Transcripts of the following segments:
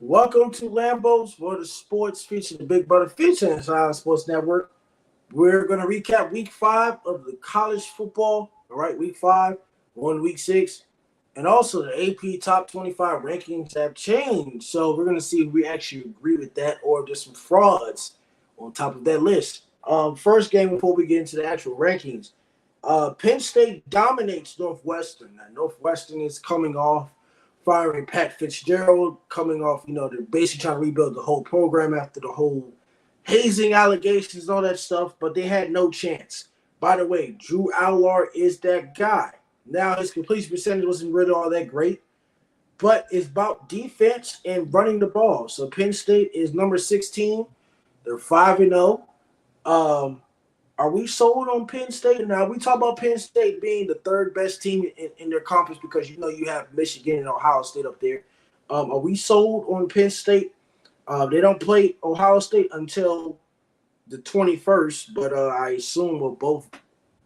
Welcome to Lambo's World of Sports, featuring the Big Brother feature inside Sports Network. We're going to recap week 5 of the college football. All right, week 5, we're on week 6. And also the AP top 25 rankings have changed. So we're going to see if we actually agree with that or if there's some frauds on top of that list. First game before we get into the actual rankings. Penn State dominates Northwestern. Now, Northwestern is coming off firing Pat Fitzgerald, coming off, they're basically trying to rebuild the whole program after the whole hazing allegations and all that stuff, but they had no chance. By the way, Drew Allar is that guy. Now, his completion percentage wasn't really all that great, but it's about defense and running the ball. So Penn State is number 16. They're 5-0. Are we sold on Penn State? Now, we talk about Penn State being the third best team in their conference because you have Michigan and Ohio State up there. Are we sold on Penn State? They don't play Ohio State until the 21st, but I assume we'll both.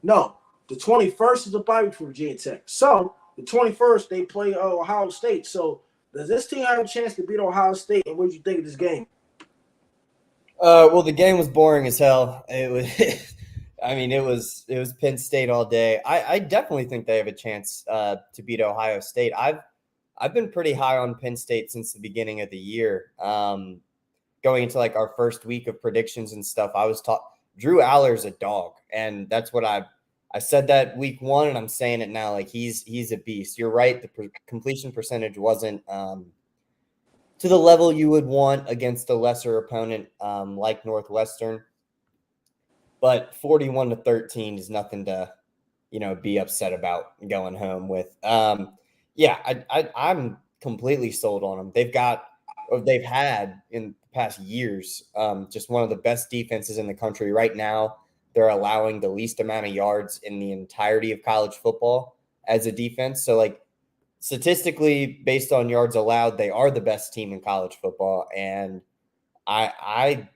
No, the 21st is the bye week for Virginia Tech. So the 21st they play Ohio State. So does this team have a chance to beat Ohio State? And what did you think of this game? Well, the game was boring as hell. It was, it was Penn State all day. I definitely think they have a chance to beat Ohio State. I've been pretty high on Penn State since the beginning of the year. Going into like our first week of predictions and stuff, I was taught Drew Aller's a dog, and that's what I said that week 1, and I'm saying it now. Like he's a beast. You're right. The completion percentage wasn't to the level you would want against a lesser opponent like Northwestern. But 41-13 is nothing to, be upset about going home with. I'm completely sold on them. They've had in the past years just one of the best defenses in the country. Right now, they're allowing the least amount of yards in the entirety of college football as a defense. So, like, statistically, based on yards allowed, they are the best team in college football. And I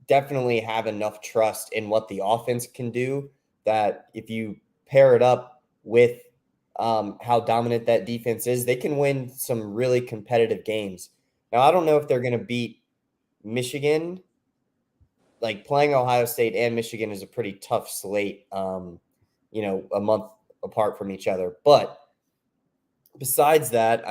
definitely have enough trust in what the offense can do that if you pair it up with how dominant that defense is, they can win some really competitive games. Now, I don't know if they're going to beat Michigan. Like, playing Ohio State and Michigan is a pretty tough slate, a month apart from each other. But besides that,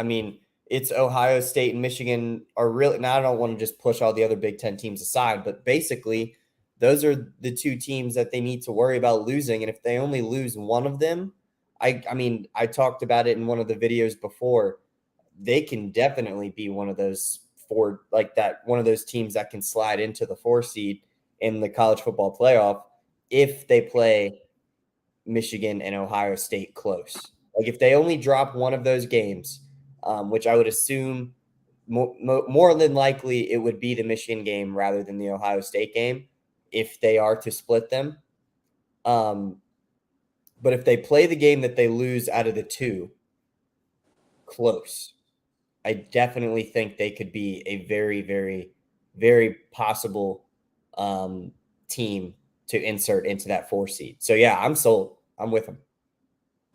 it's Ohio State and Michigan are really – now I don't want to just push all the other Big Ten teams aside, but basically those are the two teams that they need to worry about losing. And if they only lose one of them, I talked about it in one of the videos before, they can definitely be one of those one of those teams that can slide into the 4 seed in the college football playoff if they play Michigan and Ohio State close. Like, if they only drop one of those games, which I would assume more than likely it would be the Michigan game rather than the Ohio State game if they are to split them. But if they play the game that they lose out of the 2 close, I definitely think they could be a very, very, very possible team to insert into that 4 seed. So, yeah, I'm sold. I'm with them.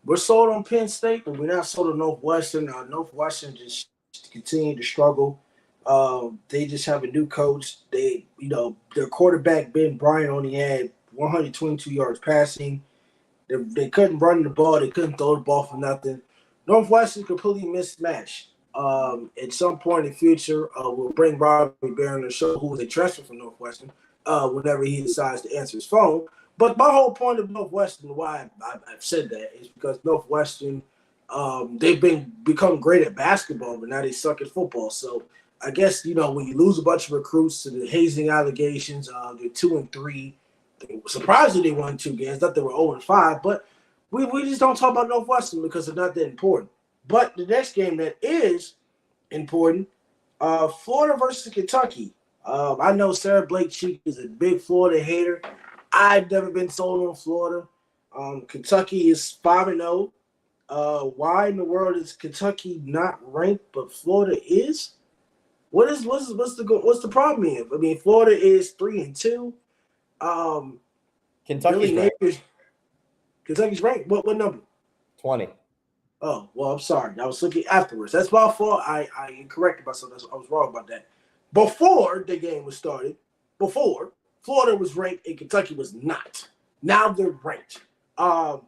We're sold on Penn State, but we're not sold on Northwestern. Northwestern just continue to struggle. They just have a new coach. Their quarterback, Ben Bryant, only had 122 yards passing. They couldn't run the ball. They couldn't throw the ball for nothing. Northwestern completely mismatched. At some point in the future, we'll bring Robbie Bear on the show, who was a transfer from Northwestern, whenever he decides to answer his phone. But my whole point of Northwestern, why I've said that, is because Northwestern, they've become great at basketball, but now they suck at football. So I guess, when you lose a bunch of recruits to the hazing allegations, they're 2-3. Surprisingly, they won 2 games. Not that we're 0-5, but we just don't talk about Northwestern because they're not that important. But the next game that is important, Florida versus Kentucky. I know Sarah Blake Cheek is a big Florida hater. I've never been sold on Florida. Kentucky is 5-0. Why in the world is Kentucky not ranked, but Florida is? What's the problem here? Florida is 3-2. Kentucky's ranked. Kentucky's ranked. What number? 20. Oh, well, I'm sorry. I was looking afterwards. That's my fault. I corrected myself. I was wrong about that. Before the game was started, before Florida was ranked and Kentucky was not. Now they're ranked. Um,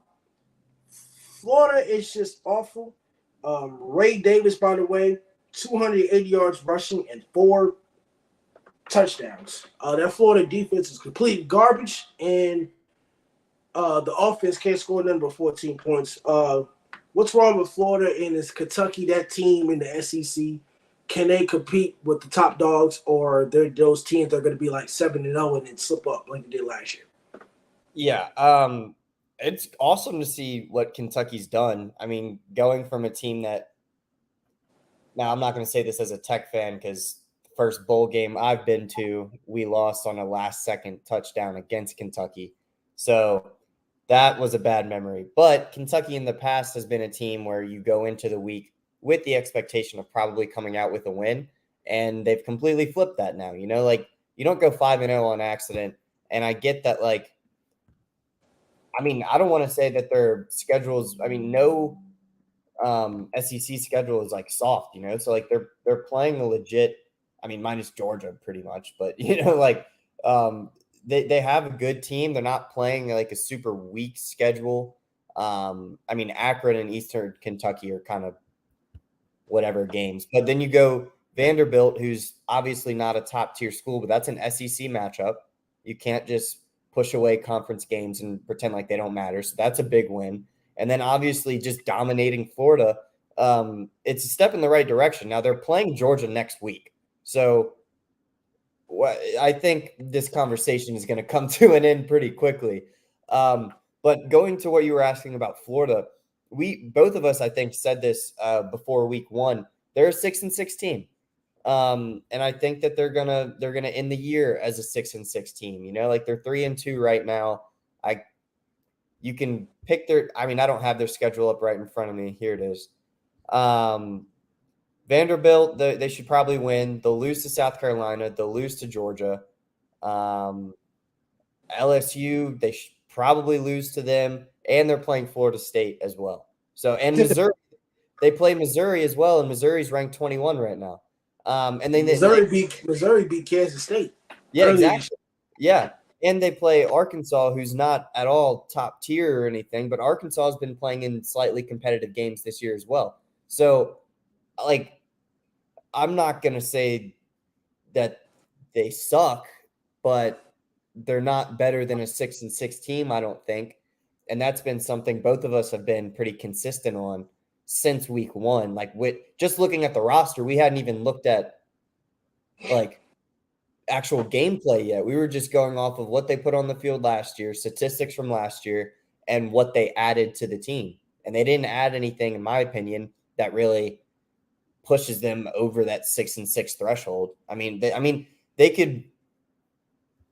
Florida is just awful. Ray Davis, by the way, 280 yards rushing and 4 touchdowns. That Florida defense is complete garbage, and the offense can't score none but 14 points. What's wrong with Florida and is Kentucky that team in the SEC? Can they compete with the top dogs, or they're those teams that are going to be like 7-0 and then slip up like they did last year? Yeah, it's awesome to see what Kentucky's done. I mean, going from a team that now I'm not going to say this as a Tech fan because the first bowl game I've been to, we lost on a last-second touchdown against Kentucky. So that was a bad memory. But Kentucky in the past has been a team where you go into the week with the expectation of probably coming out with a win, and they've completely flipped that now. You know, like you don't go 5-0 on accident. And I get that, like, I mean, I don't want to say that their schedules, I mean, no SEC schedule is like soft, you know? So like they're playing a legit, I mean, minus Georgia pretty much, but you know, like they have a good team. They're not playing like a super weak schedule. I mean, Akron and Eastern Kentucky are kind of whatever games. But then you go Vanderbilt, who's obviously not a top tier school, but that's an SEC matchup. You can't just push away conference games and pretend like they don't matter. So that's a big win. And then obviously just dominating Florida. It's a step in the right direction. Now they're playing Georgia next week. So I think this conversation is going to come to an end pretty quickly. But going to what you were asking about Florida, we both of us, I think, said this before week 1. They're a 6-6 team, and I think that they're gonna end the year as a 6-6 team. You know, like they're 3-2 right now. You can pick their. I mean, I don't have their schedule up right in front of me. Here it is. Vanderbilt, they should probably win. They'll lose to South Carolina. They'll lose to Georgia. LSU, they should probably lose to them, and they're playing Florida State as well. So, and Missouri, they play Missouri as well, and Missouri's ranked 21 right now. And then Missouri beat Kansas State. Yeah, exactly. Yeah, and they play Arkansas, who's not at all top tier or anything, but Arkansas has been playing in slightly competitive games this year as well. So, like, I'm not gonna say that they suck, but they're not better than a 6-6 team, I don't think. And that's been something both of us have been pretty consistent on since week 1. Like with just looking at the roster, we hadn't even looked at like actual gameplay yet. We were just going off of what they put on the field last year, statistics from last year, and what they added to the team. And they didn't add anything, in my opinion, that really pushes them over that 6-6 threshold. I mean, they could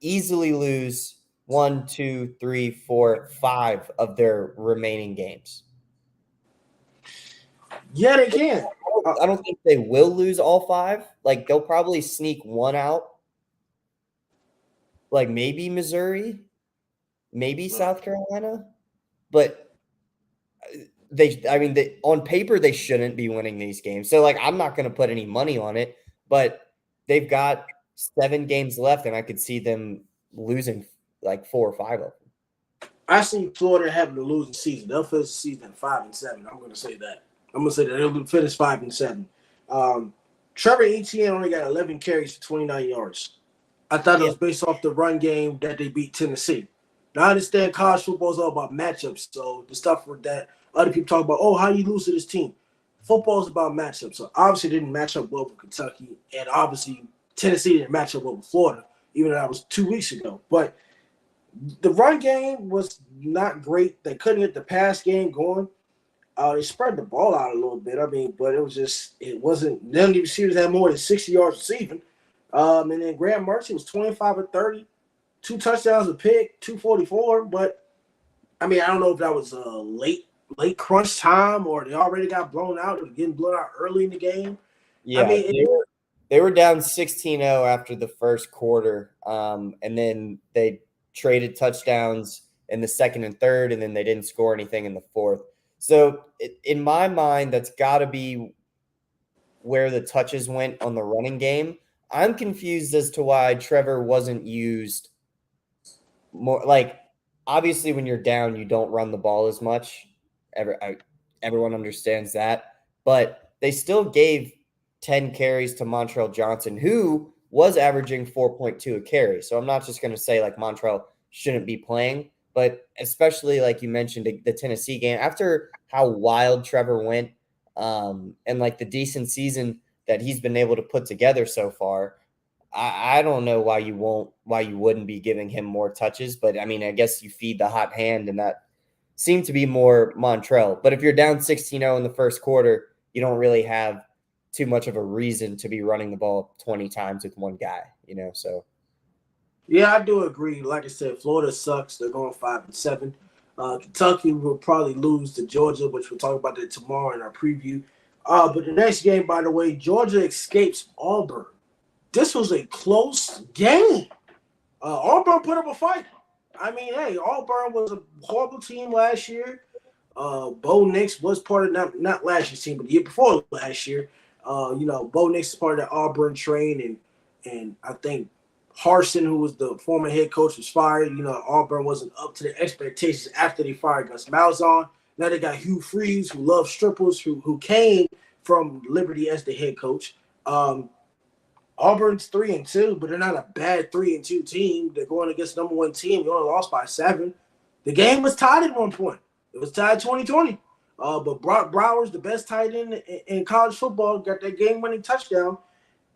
easily lose 1, 2, 3, 4, 5 of their remaining games. Yeah, they can. I don't think they will lose all 5. Like they'll probably sneak one out. Like maybe Missouri, maybe South Carolina, but on paper they shouldn't be winning these games. So like I'm not going to put any money on it, but they've got 7 games left, and I could see them losing like 4 or 5 of them. I see Florida having a losing season. They'll finish the season at 5-7. I'm going to say that. They'll finish 5-7. Trevor Etienne only got 11 carries for 29 yards. I thought it was based off the run game that they beat Tennessee. Now I understand college football is all about matchups. So the stuff with that other people talk about, how you lose to this team. Football is about matchups. So obviously it didn't match up well with Kentucky, and obviously Tennessee didn't match up well with Florida, even though that was 2 weeks ago. But the run game was not great. They couldn't get the pass game going. They spread the ball out a little bit. I mean, but it wasn't. None of the receivers had more than 60 yards receiving. And then Graham Merchant was 25 of 30, 2 touchdowns, a pick, 244. But I mean, I don't know if that was a late crunch time or they already got blown out or getting blown out early in the game. Yeah, I mean, they were down 16-0 after the first quarter, and then they traded touchdowns in the second and third, and then they didn't score anything in the fourth. So in my mind, that's got to be where the touches went on the running game. I'm confused as to why Trevor wasn't used more. Like, obviously, when you're down, you don't run the ball as much. Everyone understands that. But they still gave 10 carries to Montrell Johnson, who was averaging 4.2 a carry. So I'm not just going to say like Montrell shouldn't be playing, but especially like you mentioned the Tennessee game, after how wild Trevor went, and like the decent season that he's been able to put together so far, I don't know why you wouldn't be giving him more touches. But I mean, I guess you feed the hot hand, and that seemed to be more Montrell. But if you're down 16-0 in the first quarter, you don't really have too much of a reason to be running the ball 20 times with one guy, so. Yeah, I do agree. Like I said, Florida sucks. They're going 5-7. Kentucky will probably lose to Georgia, which we'll talk about that tomorrow in our preview. But the next game, by the way, Georgia escapes Auburn. This was a close game. Auburn put up a fight. I mean, hey, Auburn was a horrible team last year. Bo Nix was part of not last year's team, but the year before last year. Bo Nix is part of the Auburn train, and I think Harsin, who was the former head coach, was fired. Auburn wasn't up to the expectations after they fired Gus Malzahn. Now they got Hugh Freeze, who loves strippers, who came from Liberty as the head coach. Auburn's 3-2, but they're not a bad 3-2 team. They're going against number one team. They only lost by 7. The game was tied at one point. It was tied 20-20. But Brock Bowers, the best tight end in college football, got that game-winning touchdown.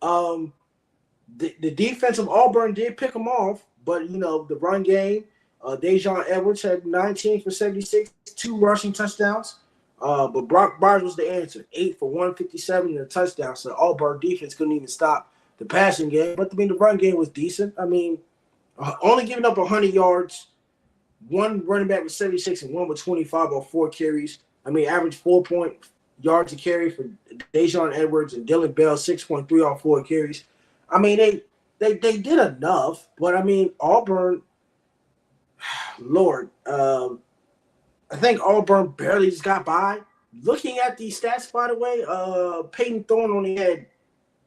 The defense of Auburn did pick them off, but the run game, Dejon Edwards had 19 for 76, 2 rushing touchdowns. But Brock Bowers was the answer, 8 for 157 and a touchdown. So Auburn defense couldn't even stop the passing game. But the run game was decent. I mean, only giving up 100 yards. One running back with 76 and one with 25 on 4 carries. I mean, average 4 yards a carry for Dejon Edwards and Dylan Bell, 6.3 on 4 carries. I mean, they did enough, but I mean, Auburn, Lord, I think Auburn barely just got by. Looking at these stats, by the way, Peyton Thorne only had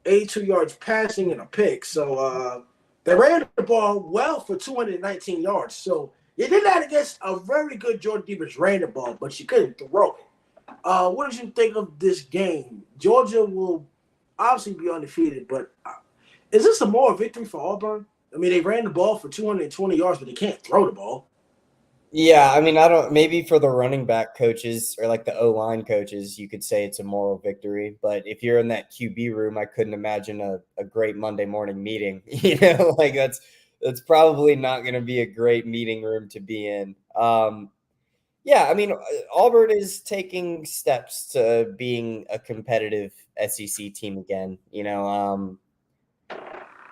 82 yards passing and a pick. So they ran the ball well for 219 yards. So you did that against a very good Georgia defense, ran the ball, but you couldn't throw it. What did you think of this game? Georgia will obviously be undefeated, but is this a moral victory for Auburn? I mean, they ran the ball for 220 yards, but they can't throw the ball. Yeah, I mean, I don't. Maybe for the running back coaches or like the O-line coaches, you could say it's a moral victory. But if you're in that QB room, I couldn't imagine a great Monday morning meeting. Like that's probably not going to be a great meeting room to be in. Yeah, I mean, Auburn is taking steps to being a competitive SEC team again. I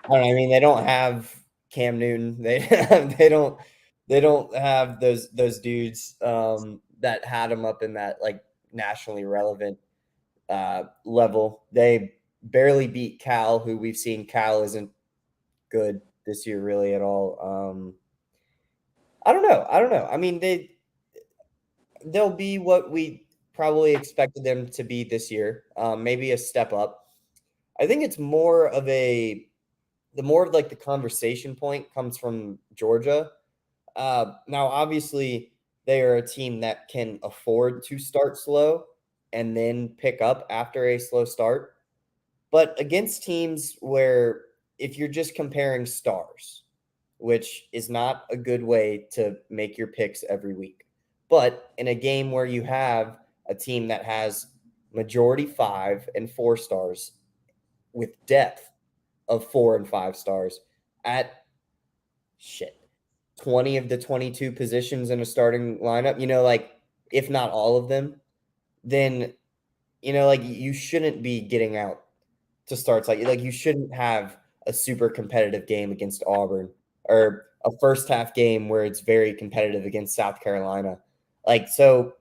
don't know. I mean, they don't have Cam Newton. They don't have those dudes that had them up in that like nationally relevant level. They barely beat Cal, who we've seen Cal isn't good this year really at all. I don't know. I mean, they'll be what we probably expected them to be this year. Maybe a step up. I think it's more of like the conversation point comes from Georgia. Now, obviously, they are a team that can afford to start slow and then pick up after a slow start. But against teams where if you're just comparing stars, which is not a good way to make your picks every week, but in a game where you have a team that has majority 5 and 4 stars with depth of 4 and 5 stars at 20 of the 22 positions in a starting lineup, like if not all of them, then like you shouldn't be getting out to starts like you shouldn't have a super competitive game against Auburn or a first half game where it's very competitive against South Carolina. Like, so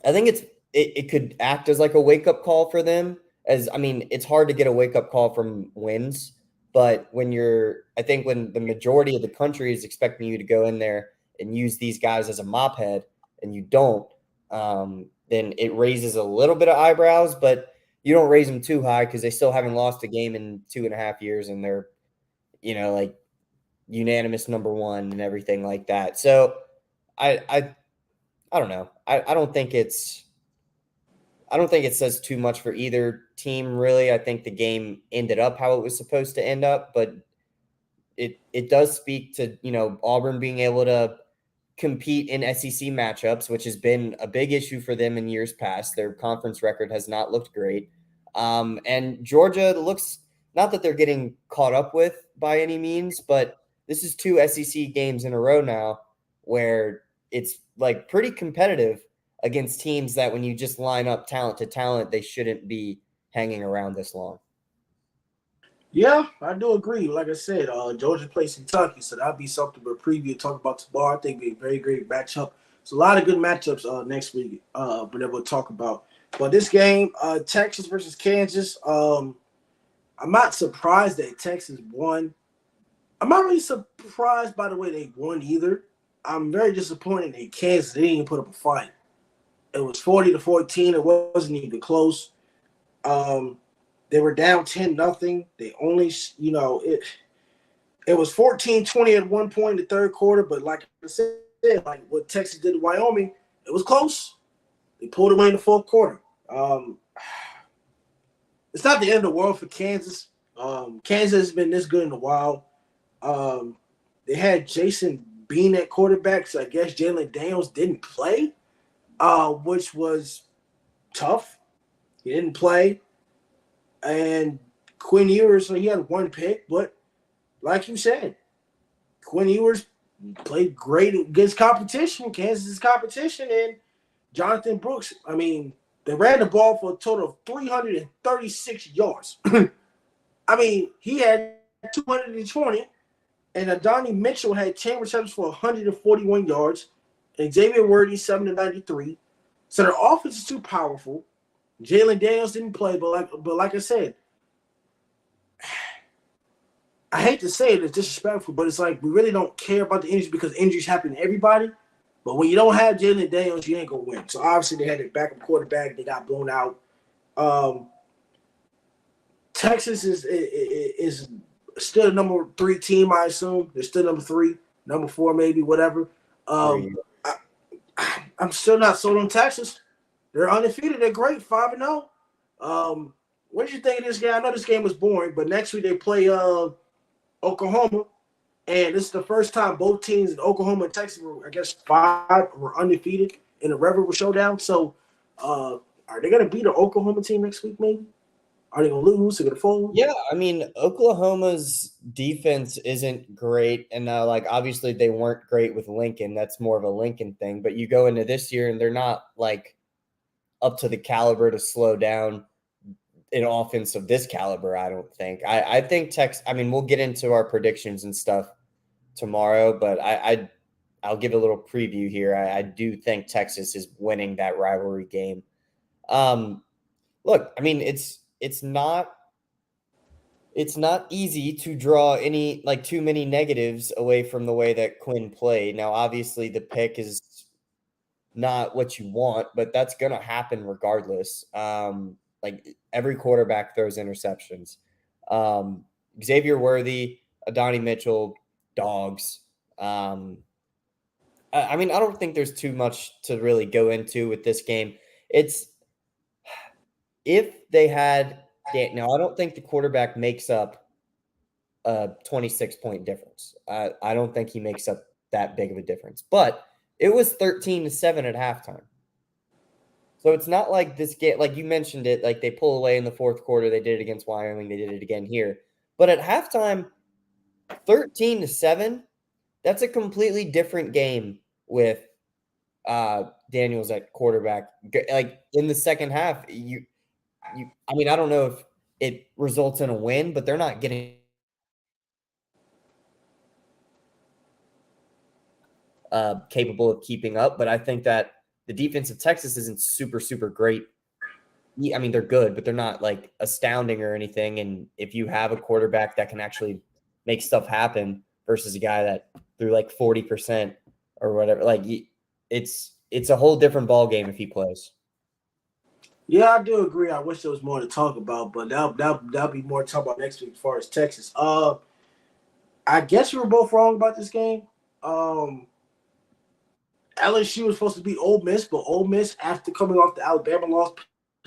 I think it could act as like a wake up call for them. As I mean, it's hard to get a wake up call from wins, but when the majority of the country is expecting you to go in there and use these guys as a mop head and you don't, then it raises a little bit of eyebrows, but you don't raise them too high because they still haven't lost a game in 2.5 years, and they're, like unanimous number one and everything like that. So I don't know. I don't think it says too much for either team, really. I think the game ended up how it was supposed to end up, but it does speak to, Auburn being able to compete in SEC matchups, which has been a big issue for them in years past. Their conference record has not looked great. And Georgia looks, not that they're getting caught up with by any means, but this is 2 SEC games in a row now where it's like pretty competitive against teams that when you just line up talent to talent, they shouldn't be hanging around this long. Yeah, I do agree. Like I said, Georgia plays Kentucky, so that'll be something to preview, talk about tomorrow. I think it'll be a very great matchup. So a lot of good matchups next week, but that we'll talk about. But this game, Texas versus Kansas, I'm not surprised that Texas won. I'm not really surprised by the way they won either. I'm very disappointed that Kansas didn't even put up a fight. It was 40-14. It wasn't even close. They were down 10-0. They only, it was 14-20 at one point in the third quarter, but like I said, like what Texas did to Wyoming, it was close. They pulled away in the fourth quarter. It's not the end of the world for Kansas. Kansas has been this good in a while. They had Jason Bean at quarterback, so I guess Jalen Daniels didn't play, which was tough. He didn't play. And Quinn Ewers, so he had one pick, but like you said, Quinn Ewers played great against competition, Kansas' competition, and Jonathan Brooks, they ran the ball for a total of 336 yards. He had 220, and Adonai Mitchell had 10 receptions for 141 yards, and Xavier Worthy 7-93. So their offense is too powerful. Jalen Daniels didn't play, but like I said, I hate to say it, it's disrespectful, but it's like we really don't care about the injuries because injuries happen to everybody. But when you don't have Jalen Daniels, you ain't gonna win. So obviously they had their backup quarterback, they got blown out. Texas is still the number 3 team, I assume. They're still number 3, number 4, maybe, whatever. I'm still not sold on Texas. They're undefeated. They're great, 5-0. What did you think of this game? I know this game was boring, but next week they play Oklahoma, and this is the first time both teams in Oklahoma and Texas were, I guess, 5 were undefeated in a Rivalry Showdown. So, are they going to beat an Oklahoma team next week? Maybe. Are they going to lose? Are they going to fold? Yeah, Oklahoma's defense isn't great, and obviously they weren't great with Lincoln. That's more of a Lincoln thing. But you go into this year, and they're not up to the caliber to slow down an offense of this caliber, I don't think. I think Texas. We'll get into our predictions and stuff tomorrow, but I'll give a little preview here. I do think Texas is winning that rivalry game. Look, it's not easy to draw any too many negatives away from the way that Quinn played. Now, obviously, the pick is not what you want, but that's going to happen regardless. Every quarterback throws interceptions. Xavier Worthy, Adonai Mitchell, dogs. I don't think there's too much to really go into with this game. It's if they had now, I don't think the quarterback makes up a 26-point difference. I don't think he makes up that big of a difference, but it was 13-7 at halftime. So it's not like this game, like you mentioned it, like they pull away in the fourth quarter. They did it against Wyoming. They did it again here. But at halftime, 13-7, that's a completely different game with Daniels at quarterback. In the second half, I don't know if it results in a win, but they're not getting capable of keeping up. But I think that the defense of Texas isn't super, super great. They're good, but they're not astounding or anything. And if you have a quarterback that can actually make stuff happen versus a guy that threw 40% or whatever, it's it's a whole different ball game if he plays. Yeah, I do agree. I wish there was more to talk about, but that'll be more to talk about next week as far as Texas. I guess we were both wrong about this game. LSU was supposed to beat Ole Miss, but Ole Miss, after coming off the Alabama loss,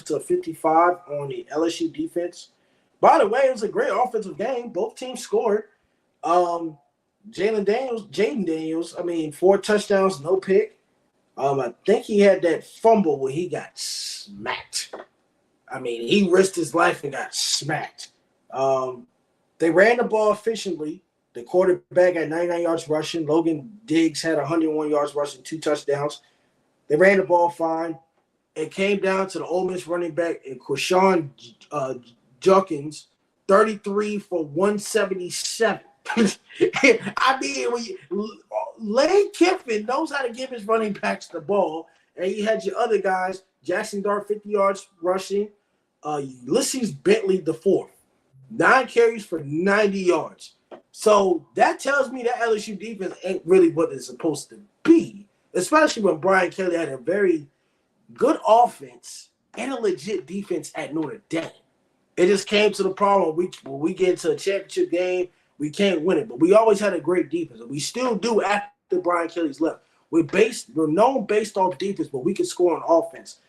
to 55 on the LSU defense. By the way, it was a great offensive game. Both teams scored. Um, Jaden Daniels, 4 touchdowns, no pick. I think he had that fumble where he got smacked. He risked his life and got smacked. They ran the ball efficiently. The quarterback had 99 yards rushing. Logan Diggs had 101 yards rushing, 2 touchdowns. They ran the ball fine. It came down to the Ole Miss running back and Quashawn Judkins, 33 for 177. Lane Kiffin knows how to give his running backs the ball, and you had your other guys, Jackson Dart, 50 yards rushing, Ulysses Bentley, the 4th, 9 carries for 90 yards. So that tells me that LSU defense ain't really what it's supposed to be, especially when Brian Kelly had a very good offense and a legit defense at Notre Dame. It just came to the problem when we get into a championship game, we can't win it. But we always had a great defense, and we still do after Brian Kelly's left. We're known based off defense, but we can score on offense.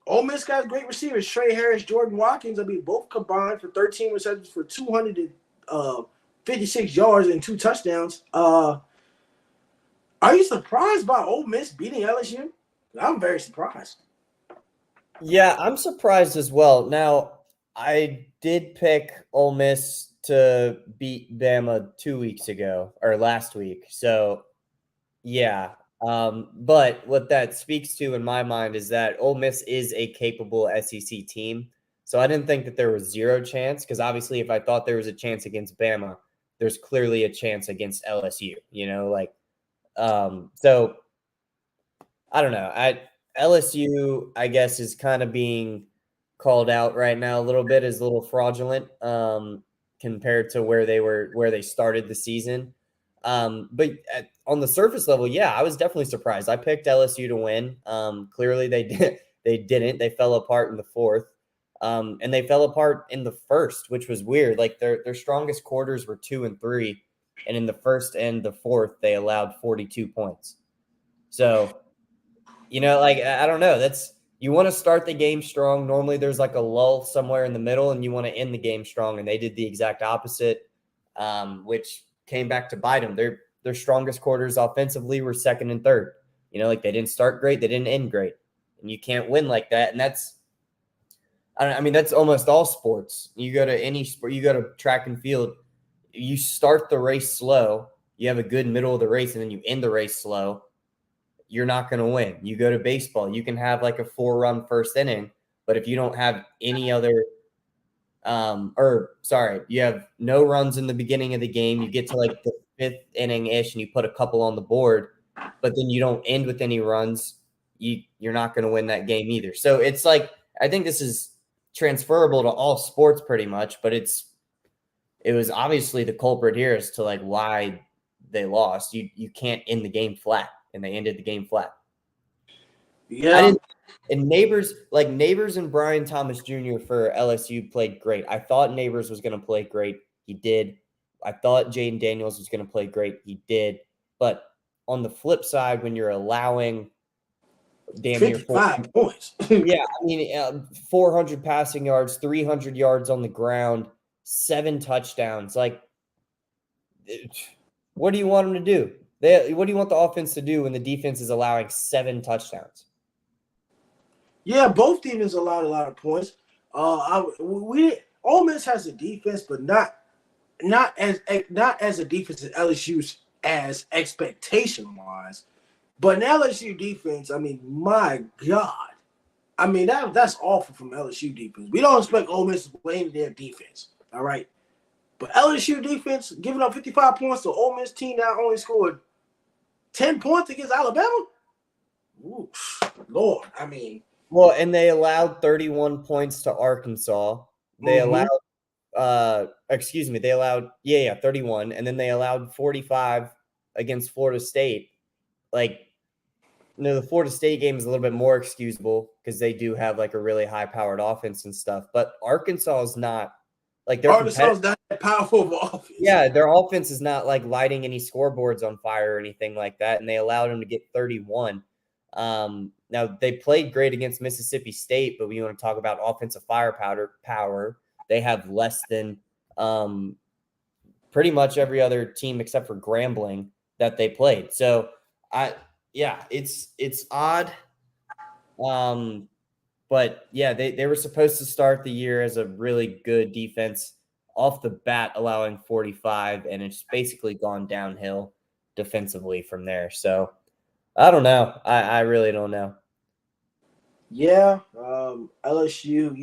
Ole Miss got great receivers, Trey Harris, Jordan Watkins. Both combined for 13 receptions for 256 yards and 2 touchdowns. Are you surprised by Ole Miss beating LSU? I'm very surprised. Yeah, I'm surprised as well. Now, I did pick Ole Miss to beat Bama 2 weeks ago or last week. So, yeah. But what that speaks to in my mind is that Ole Miss is a capable SEC team. So I didn't think that there was zero chance because obviously if I thought there was a chance against Bama, there's clearly a chance against LSU, so I don't know. LSU, I guess, is kind of being called out right now a little bit as a little fraudulent compared to where they started the season. But on the surface level, yeah, I was definitely surprised. I picked LSU to win. Clearly, they didn't. They fell apart in the 4th, and they fell apart in the 1st, which was weird. Like their strongest quarters were 2 and 3, and in the 1st and the 4th, they allowed 42 points. So, I don't know. You want to start the game strong. Normally, there's like a lull somewhere in the middle, and you want to end the game strong. And they did the exact opposite, which came back to bite them. Their strongest quarters offensively were 2nd and 3rd. They didn't start great, they didn't end great, and you can't win like that. And that's almost all sports. You go to any sport, you go to track and field, you start the race slow, you have a good middle of the race, and then you end the race slow. You're not going to win. You go to baseball, you can have like a 4-run first inning, but if you don't have any other you have no runs in the beginning of the game, you get to like the 5th inning-ish and you put a couple on the board, but then you don't end with any runs, you're not going to win that game either. So it's like, I think this is transferable to all sports pretty much, but it was obviously the culprit here as to like why they lost. You can't end the game flat, and they ended the game flat. Yeah. And Neighbors and Brian Thomas Jr. for LSU played great. I thought Neighbors was going to play great. He did. I thought Jaden Daniels was going to play great. He did. But on the flip side, when you're allowing damn near 55 points. 400 passing yards, 300 yards on the ground, 7 touchdowns. Like, what do you want them to do? What do you want the offense to do when the defense is allowing 7 touchdowns? Yeah, both teams allowed a lot of points. Ole Miss has a defense, but not as a defense as LSU's as expectation wise. But an LSU defense, my God, that's awful from LSU defense. We don't expect Ole Miss to blame their defense, all right. But LSU defense giving up 55 points to Ole Miss team that only scored 10 points against Alabama. Ooh, Lord, Well, and they allowed 31 points to Arkansas. They allowed 31, and then they allowed 45 against Florida State. like, the Florida State game is a little bit more excusable because they do have like a really high-powered offense and stuff. But Arkansas is not like their Arkansas is not that powerful of an offense. Yeah, their offense is not like lighting any scoreboards on fire or anything like that, and they allowed them to get 31. Now they played great against Mississippi State, but we want to talk about offensive power. They have less than pretty much every other team except for Grambling that they played. So it's odd. But yeah, they were supposed to start the year as a really good defense off the bat, allowing 45, and it's basically gone downhill defensively from there. So I don't know. I really don't know. Yeah, LSU,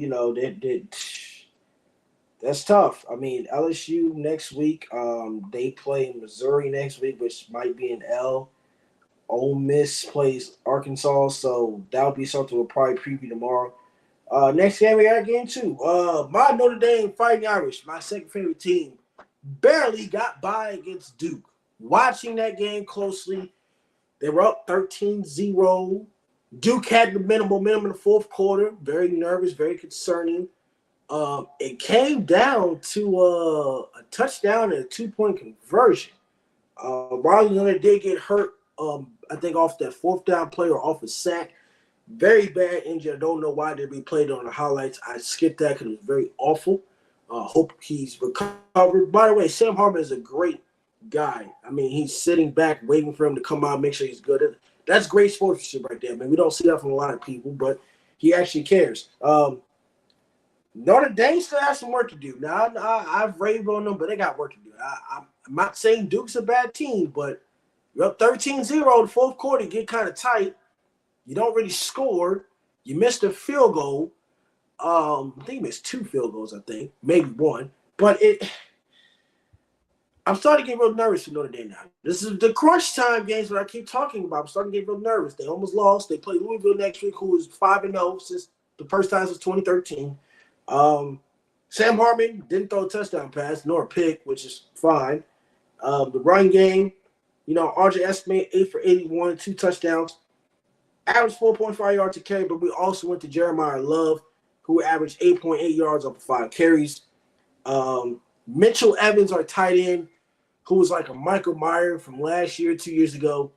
that's tough. I mean, LSU next week, they play Missouri next week, which might be an L. Ole Miss plays Arkansas, so that'll be something we'll probably preview tomorrow. Next game we got game 2. My Notre Dame Fighting Irish, my second favorite team, barely got by against Duke. Watching that game closely, they were up 13-0. Duke had the momentum in the fourth quarter. Very nervous, very concerning. It came down to a touchdown and a 2-point conversion. Riley Leonard did get hurt, I think, off that fourth down play or off a sack. Very bad injury. I don't know why they replayed it on the highlights. I skipped that because it was very awful. Hope he's recovered. By the way, Sam Hartman is a great guy. I mean, he's sitting back waiting for him to come out, make sure he's good. That's great sportsmanship right there, man. We don't see that from a lot of people, but he actually cares. Notre Dame still has some work to do. Now, I've raved on them, but they got work to do. I'm not saying Duke's a bad team, but you're up 13-0 the fourth quarter, you get kind of tight. You don't really score. You missed a field goal. I think you missed 2 field goals, maybe 1. But I'm starting to get real nervous for Notre Dame now. This is the crunch time games that I keep talking about. I'm starting to get real nervous. They almost lost. They play Louisville next week, who is 5-0 since the first time since 2013. Sam Hartman didn't throw a touchdown pass nor a pick, which is fine. The run game, RJ Estimate 8 for 81, 2 touchdowns. Average 4.5 yards a carry, but we also went to Jeremiah Love, who averaged 8.8 yards off of 5 carries. Mitchell Evans, our tight end, who was like a Michael Meyer from last year, 2 years ago.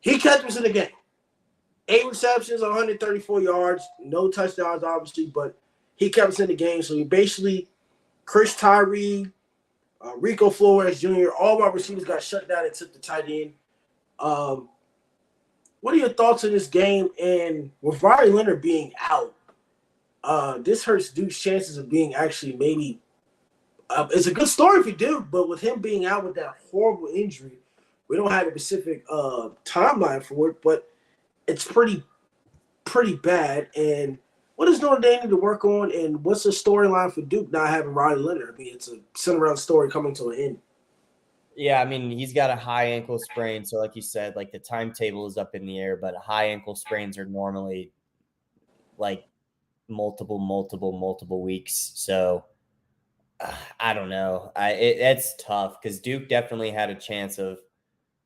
He kept us in the game. 8 receptions, 134 yards, no touchdowns, obviously, but he kept us in the game. So he basically, Chris Tyree, Rico Flores Jr., all of our receivers got shut down and took the tight end. What are your thoughts on this game? And with Riley Leonard being out, this hurts Duke's chances of being actually maybe it's a good story for Duke, but with him being out with that horrible injury, we don't have a specific timeline for it, but it's pretty bad. And what does Notre Dame need to work on, and what's the storyline for Duke not having Riley Leonard? I mean, it's a center-around story coming to an end. Yeah, I mean, he's got a high ankle sprain. So like you said, like the timetable is up in the air, but high ankle sprains are normally like multiple weeks. So I don't know. It's tough because Duke definitely had a chance of,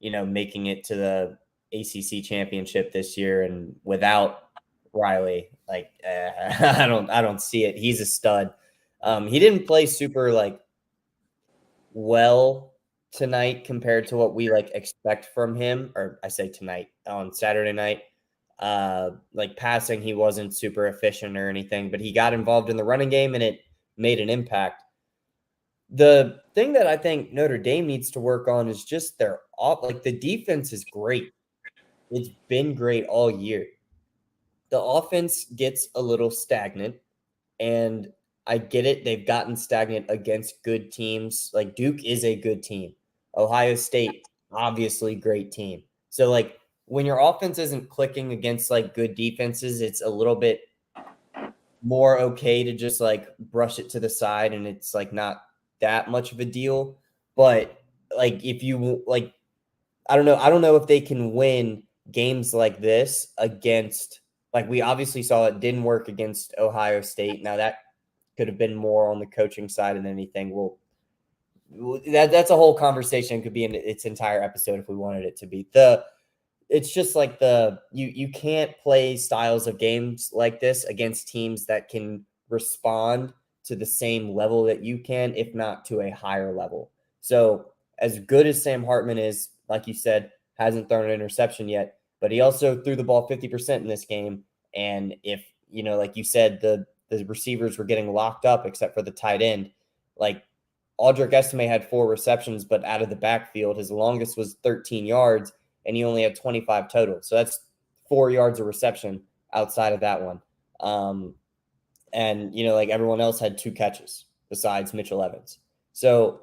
making it to the ACC championship this year, and without Riley, like I don't see it. He's a stud. He didn't play super like well tonight compared to what we like expect from him, or I say tonight, on Saturday night. Like passing, he wasn't super efficient or anything, but he got involved in the running game and it made an impact. The thing that I think Notre Dame needs to work on is just the defense is great. It's been great all year. The offense gets a little stagnant, and I get it. They've gotten stagnant against good teams. Like Duke is a good team. Ohio State, obviously great team. So like when your offense isn't clicking against like good defenses, it's a little bit more okay to just like brush it to the side, and it's like not that much of a deal. But like if you like, I don't know if they can win games like this against, like we obviously saw it didn't work against Ohio State. Now that could have been more on the coaching side than anything. Well, that's a whole conversation. It could be in its entire episode if we wanted it to be. it's just like you can't play styles of games like this against teams that can respond to the same level that you can, if not to a higher level. So as good as Sam Hartman is, like you said, hasn't thrown an interception yet, but he also threw the ball 50% in this game. And if, like you said, the receivers were getting locked up except for the tight end, like Audric Estime had 4 receptions, but out of the backfield, his longest was 13 yards, and he only had 25 total. So that's 4 yards of reception outside of that one. And, like everyone else had 2 catches besides Mitchell Evans. So,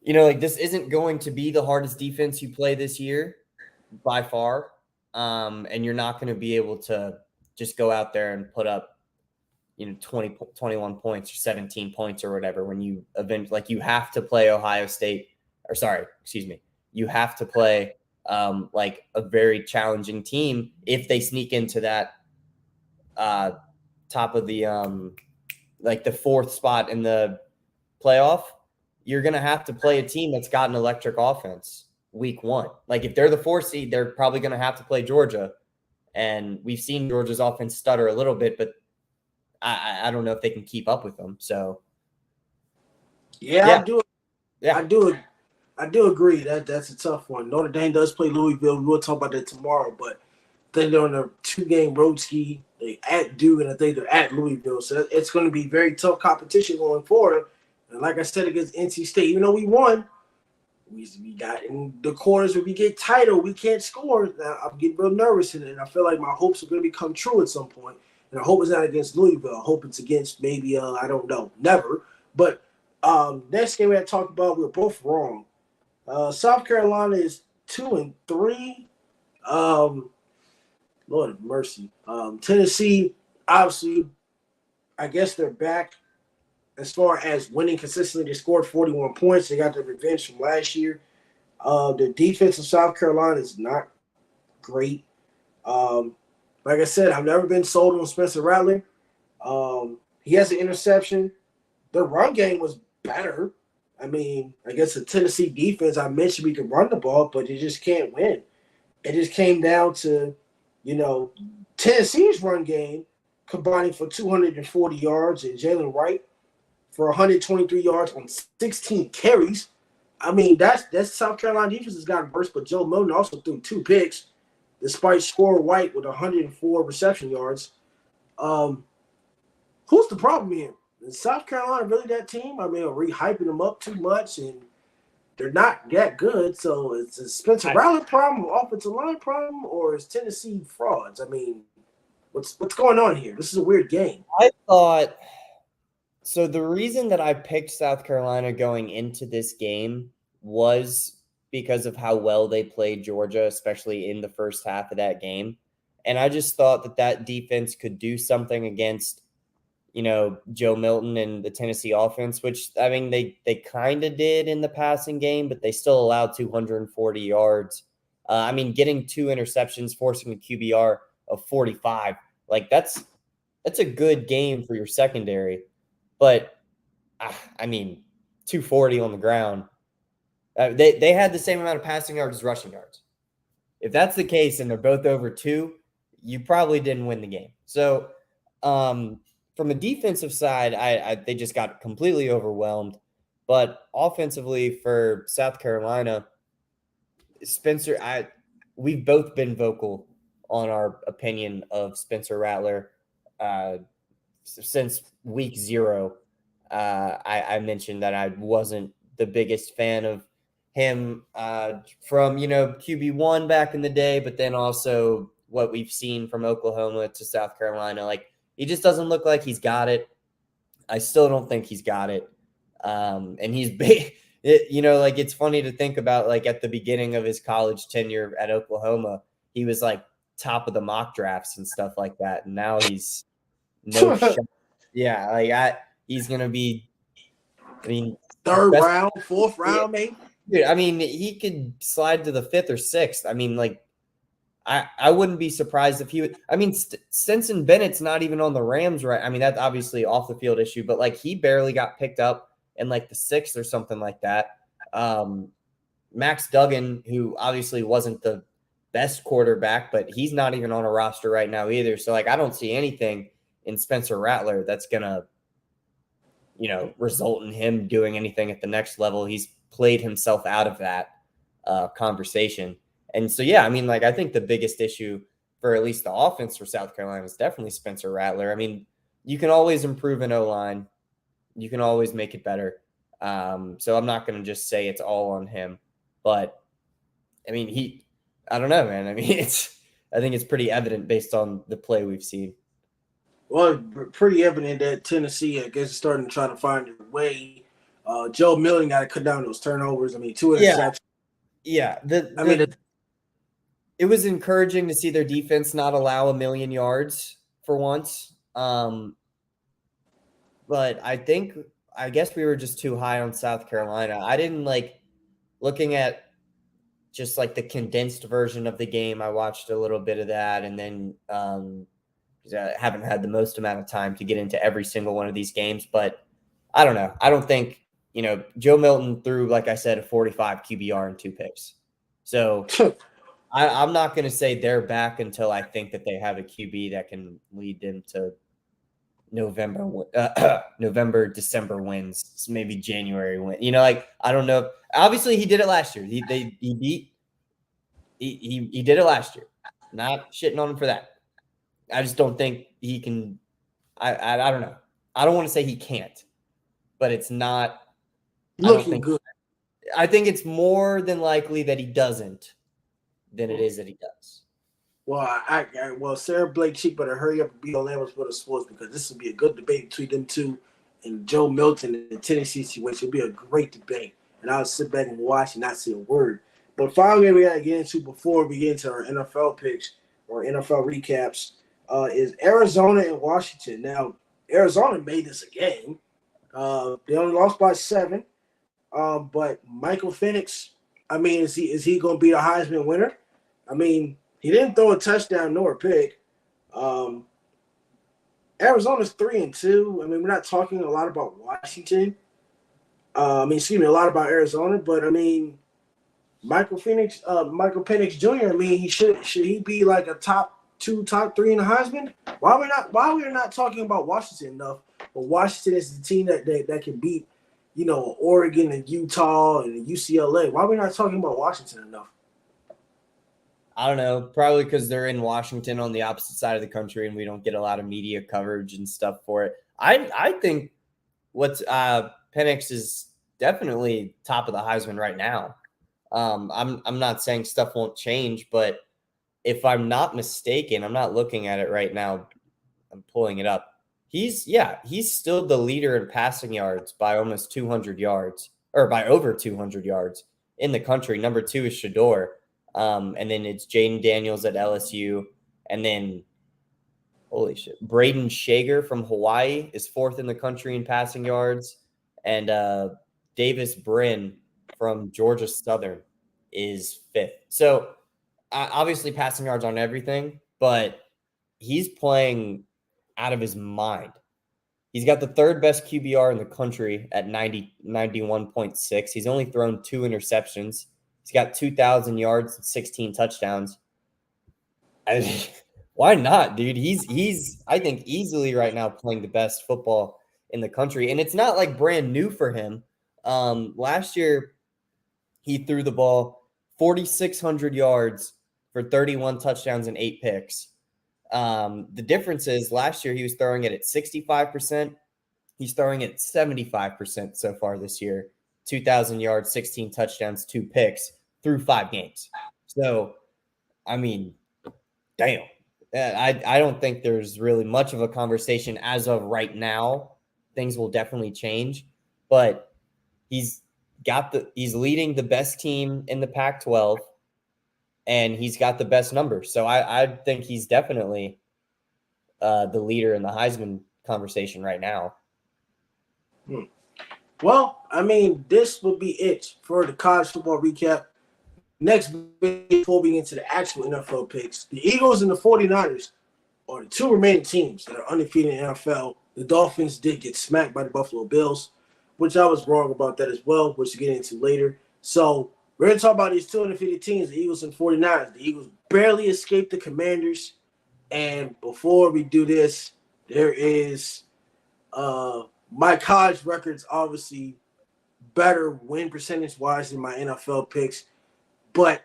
like this isn't going to be the hardest defense you play this year by far. And you're not going to be able to just go out there and put up, 20, 21 points or 17 points or whatever when you you have to play Ohio State you have to play like a very challenging team if they sneak into that top of the like the 4th spot in the playoff. You're going to have to play a team that's got an electric offense week 1. Like if they're the 4th seed, they're probably going to have to play Georgia. And we've seen Georgia's offense stutter a little bit, but I don't know if they can keep up with them. So, yeah. I do agree that that's a tough one. Notre Dame does play Louisville. We'll talk about that tomorrow, but then they're on a 2-game road ski. They at Duke, and I think they're at Louisville. So it's going to be very tough competition going forward. And like I said, against NC State, even though we won, we got in the quarters where we get tighter, we can't score. Now, I'm getting real nervous, and I feel like my hopes are going to become true at some point. And I hope it's not against Louisville. I hope it's against maybe, I don't know, never. But next game we had talked about, we were both wrong. South Carolina is 2-3. Lord have mercy. Tennessee, obviously, I guess they're back as far as winning consistently. They scored 41 points. They got their revenge from last year. The defense of South Carolina is not great. Like I said, I've never been sold on Spencer Rattler. He has an interception. Their run game was better. I mean, I guess the Tennessee defense, I mentioned we could run the ball, but you just can't win. It just came down to, Tennessee's run game combining for 240 yards and Jalen Wright for 123 yards on 16 carries. I mean, that's South Carolina defense has gotten worse, but Joe Milton also threw 2 picks, despite Score White with 104 reception yards. Who's the problem here? Is South Carolina really that team? I mean, are we hyping them up too much, and they're not that good? So it's a Spencer Rattler problem, offensive line problem, or is Tennessee frauds? I mean, what's going on here? This is a weird game. I thought so. The reason that I picked South Carolina going into this game was because of how well they played Georgia, especially in the first half of that game. And I just thought that defense could do something against, Joe Milton and the Tennessee offense, which, I mean, they kind of did in the passing game, but they still allowed 240 yards. I mean, getting 2 interceptions, forcing a QBR of 45, like that's a good game for your secondary. But, I mean, 240 on the ground. They had the same amount of passing yards as rushing yards. If that's the case and they're both over 2, you probably didn't win the game. So, from a defensive side, they just got completely overwhelmed. But offensively for South Carolina, Spencer, we've both been vocal on our opinion of Spencer Rattler since week 0. I mentioned that I wasn't the biggest fan of him from, QB1 back in the day, but then also what we've seen from Oklahoma to South Carolina. Like, he just doesn't look like he's got it. I still don't think he's got it. And he's big. It's funny to think about, like, at the beginning of his college tenure at Oklahoma, he was like top of the mock drafts and stuff like that. And now he's no shot. Yeah. Like he's going to be, I mean, 3rd round, 4th round, maybe. Dude, I mean, he could slide to the 5th or 6th. I mean, like, I wouldn't be surprised if he would. I mean, Stetson Bennett's not even on the Rams, right? I mean, that's obviously off the field issue, but like he barely got picked up in like the 6th or something like that. Max Duggan, who obviously wasn't the best quarterback, but he's not even on a roster right now either. So, like, I don't see anything in Spencer Rattler that's going to, result in him doing anything at the next level. He's played himself out of that conversation. And so, yeah, I mean, like, I think the biggest issue for at least the offense for South Carolina is definitely Spencer Rattler. I mean, you can always improve an O-line. You can always make it better. So I'm not going to just say it's all on him. But, I mean, I don't know, man. I mean, I think it's pretty evident based on the play we've seen. Well, pretty evident that Tennessee, I guess, is starting to try to find their way. Joe Milton got to cut down those turnovers. I mean, 2 interceptions. Yeah. It was encouraging to see their defense not allow 1,000,000 yards for once. But I guess we were just too high on South Carolina. I didn't looking at just like the condensed version of the game. I watched a little bit of that, and then I haven't had the most amount of time to get into every single one of these games. But I don't know. I don't think, Joe Milton threw, like I said, a 45 QBR and 2 picks. So I'm not going to say they're back until I think that they have a QB that can lead them to November, December wins, maybe January win. I don't know. Obviously, he did it last year. He did it last year. Not shitting on him for that. I just don't think he can. I don't know. I don't want to say he can't, but it's not looking good. I think it's more than likely that he doesn't than it is that he does. Well, Sarah Blake Cheek better hurry up and be on Lambo Sports, because this will be a good debate between them two and Joe Milton and the Tennessee situation. It'll be a great debate, and I'll sit back and watch and not say a word. But finally, we got to get into, before we get into our NFL picks or NFL recaps, is Arizona and Washington. Now, Arizona made this a game. They only lost by 7. But Michael Penix, I mean, is he going to be a Heisman winner? I mean, he didn't throw a touchdown nor a pick. Arizona's 3-2. I mean, we're not talking a lot about Washington. A lot about Arizona, but I mean, Michael Penix Jr. I mean, should he be like a top 2, top 3 in the Heisman? Why we're not talking about Washington enough? But Washington is the team that can beat, Oregon and Utah and UCLA. Why are we not talking about Washington enough? I don't know. Probably because they're in Washington on the opposite side of the country, and we don't get a lot of media coverage and stuff for it. I think Penix is definitely top of the Heisman right now. I'm not saying stuff won't change, but if I'm not mistaken, I'm not looking at it right now. I'm pulling it up. He's still the leader in passing yards by almost 200 yards, or by over 200 yards in the country. Number 2 is Shador. And then it's Jaden Daniels at LSU. And then, holy shit, Braden Shager from Hawaii is 4th in the country in passing yards. And Davis Brin from Georgia Southern is 5th. So obviously passing yards on everything, but he's playing out of his mind. He's got the 3rd best QBR in the country at 91.6. He's only thrown 2 interceptions. He's got 2,000 yards and 16 touchdowns. Why not, dude? He's I think easily right now playing the best football in the country, and it's not like brand new for him. Last year he threw the ball 4,600 yards for 31 touchdowns and 8 picks. The difference is last year he was throwing it at 65%. He's throwing it at 75% so far this year. 2,000 yards, 16 touchdowns, 2 picks through 5 games. So, I mean, damn. I don't think there's really much of a conversation as of right now. Things will definitely change, but he's leading the best team in the Pac-12, and he's got the best numbers. So I think he's definitely the leader in the Heisman conversation right now. Well, I mean, this will be it for the college football recap. Next, before we get into the actual NFL picks, the Eagles and the 49ers are the 2 remaining teams that are undefeated in the NFL. The Dolphins did get smacked by the Buffalo Bills, which I was wrong about that as well, which we'll get into later. So We're going to talk about these 250 teams, the Eagles and 49ers. The Eagles barely escaped the Commanders. And before we do this, there is my college records obviously better win percentage wise than my NFL picks, but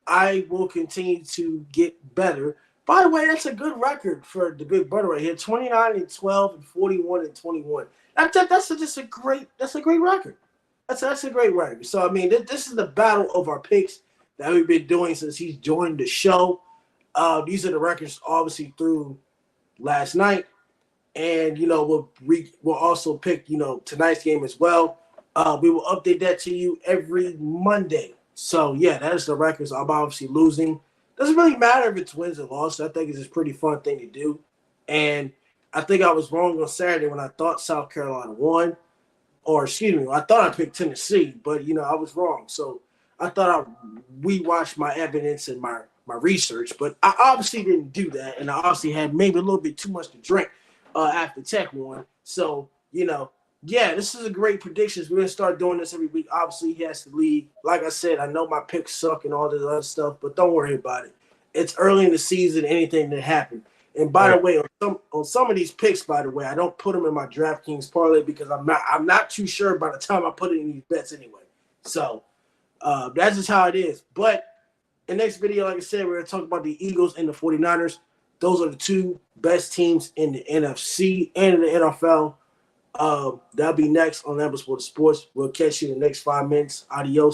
I will continue to get better. By the way, that's a good record for the Big Brother right here: 29-12 and 41-21. That's a great record. That's a great record. So I mean, this is the battle of our picks that we've been doing since he's joined the show. These are the records obviously through last night, and we'll also pick tonight's game as well. We will update that to you every Monday. So yeah, that is the records. I'm obviously losing. Doesn't really matter if it's wins or losses. I think it's a pretty fun thing to do. And I think I was wrong on Saturday when I thought South Carolina won. Or excuse me, I thought I picked Tennessee, but I was wrong. So I thought I rewatched my evidence and my research, but I obviously didn't do that. And I obviously had maybe a little bit too much to drink after Tech won. So, yeah, this is a great predictions. We're going to start doing this every week. Obviously, he has to leave. Like I said, I know my picks suck and all this other stuff, but don't worry about it. It's early in the season, anything that happen. And by the way, on some of these picks, by the way, I don't put them in my DraftKings parlay because I'm not too sure by the time I put it in these bets anyway. So that's just how it is. But in the next video, like I said, we're going to talk about the Eagles and the 49ers. Those are the two best teams in the NFC and in the NFL. That'll be next on Lambo Sports. We'll catch you in the next 5 minutes. Adios.